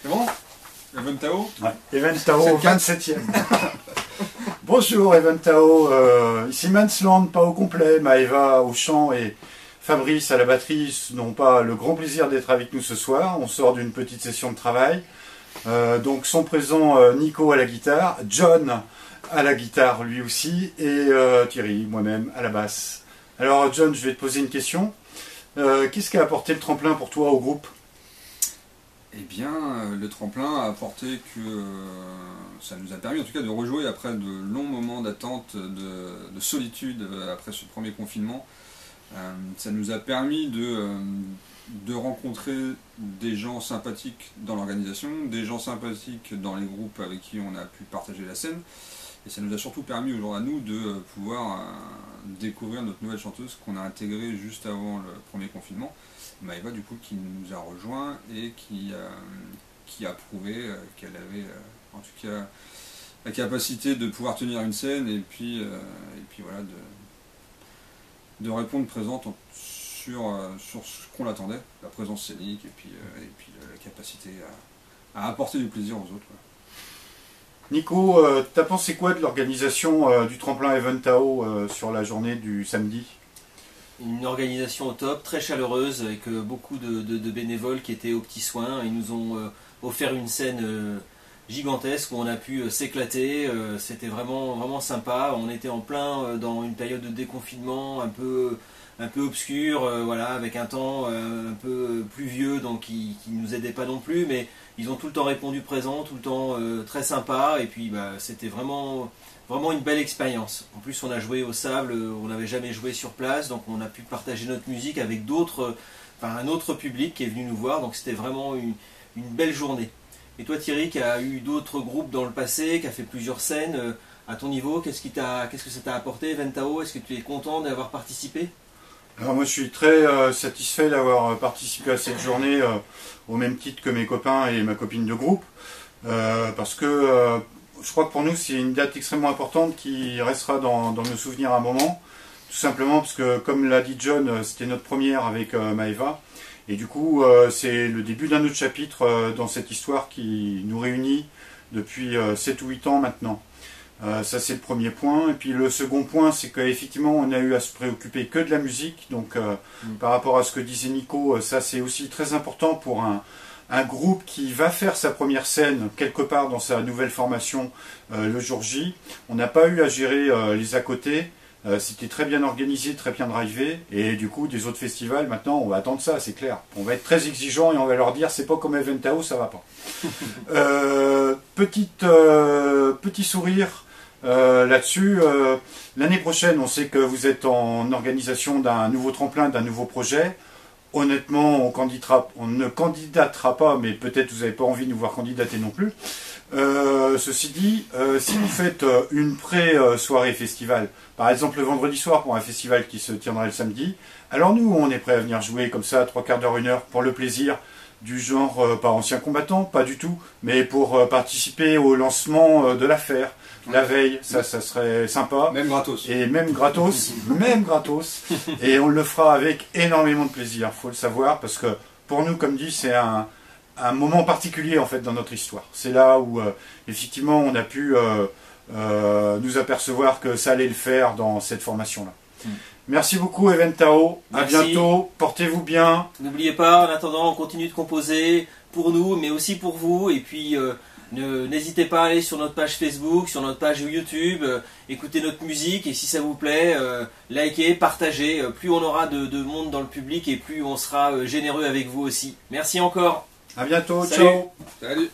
C'est bon? Even Tao? Ouais. Even Tao, 27e. Bonjour Even Tao, ici Mansland, pas au complet, Maëva au chant et Fabrice à la batterie n'ont pas le grand plaisir d'être avec nous ce soir. On sort d'une petite session de travail. Donc sont présents Nico à la guitare, John à la guitare lui aussi, et Thierry, moi-même, à la basse. Alors John, je vais te poser une question. Qu'est-ce qui a apporté le tremplin pour toi au groupe? Eh bien, le tremplin a apporté que ça nous a permis en tout cas de rejouer après de longs moments d'attente, de solitude après ce premier confinement. Ça nous a permis de rencontrer des gens sympathiques dans l'organisation, des gens sympathiques dans les groupes avec qui on a pu partager la scène. Et ça nous a surtout permis aujourd'hui à nous de pouvoir découvrir notre nouvelle chanteuse qu'on a intégrée juste avant le premier confinement, Maëva du coup, qui nous a rejoint et qui a prouvé qu'elle avait en tout cas la capacité de pouvoir tenir une scène et puis voilà, de répondre présente sur ce qu'on l'attendait, la présence scénique et puis la capacité à apporter du plaisir aux autres. Nico, t'as pensé quoi de l'organisation du tremplin Even Tao sur la journée du samedi? Une organisation au top, très chaleureuse, avec beaucoup de bénévoles qui étaient aux petits soins. Ils nous ont offert une scène gigantesque où on a pu s'éclater. C'était vraiment sympa. On était en plein dans une période de déconfinement un peu obscure, voilà, avec un temps un peu pluvieux, donc qui ne nous aidait pas non plus, mais ils ont tout le temps répondu présent, tout le temps très sympa, et puis c'était vraiment une belle expérience. En plus on a joué au sable, on n'avait jamais joué sur place, donc on a pu partager notre musique avec un autre public qui est venu nous voir, donc c'était vraiment une belle journée. Et toi Thierry, qui a eu d'autres groupes dans le passé, qui a fait plusieurs scènes, à ton niveau, qu'est-ce que ça t'a apporté, Even Tao? Est-ce que tu es content d'avoir participé? Alors moi je suis très satisfait d'avoir participé à cette journée au même titre que mes copains et ma copine de groupe, parce que je crois que pour nous c'est une date extrêmement importante qui restera dans nos souvenirs un moment, tout simplement parce que comme l'a dit John, c'était notre première avec Maëva, et du coup c'est le début d'un autre chapitre dans cette histoire qui nous réunit depuis 7 ou 8 ans maintenant. Ça c'est le premier point, et puis le second point c'est qu'effectivement on a eu à se préoccuper que de la musique, donc par rapport à ce que disait Nico, ça c'est aussi très important pour un groupe qui va faire sa première scène quelque part dans sa nouvelle formation le jour J. On n'a pas eu à gérer les à côté, c'était très bien organisé, très bien drivé, et du coup des autres festivals maintenant on va attendre ça, c'est clair. On va être très exigeant et on va leur dire c'est pas comme Even Tao, ça va pas. Petit sourire là-dessus, l'année prochaine, on sait que vous êtes en organisation d'un nouveau tremplin, d'un nouveau projet. Honnêtement, on ne candidatera pas, mais peut-être vous n'avez pas envie de nous voir candidater non plus. Ceci dit, si vous faites une pré-soirée festival, par exemple le vendredi soir pour un festival qui se tiendra le samedi, alors nous, on est prêt à venir jouer comme ça, 3/4 d'heure, 1 heure, pour le plaisir, du genre, pas ancien combattant, pas du tout, mais pour participer au lancement de l'affaire. La veille, ça serait sympa. Même gratos. Et même gratos, même gratos. Et on le fera avec énormément de plaisir, faut le savoir, parce que pour nous, comme dit, c'est un moment particulier en fait dans notre histoire. C'est là où effectivement on a pu nous apercevoir que ça allait le faire dans cette formation-là. Merci beaucoup Even Tao, à bientôt, portez-vous bien. N'oubliez pas, en attendant, on continue de composer pour nous, mais aussi pour vous, et puis n'hésitez pas à aller sur notre page Facebook, sur notre page YouTube, écouter notre musique, et si ça vous plaît, likez, partagez. Plus on aura de monde dans le public, et plus on sera généreux avec vous aussi. Merci encore. À bientôt, Salut. ciao. Salut.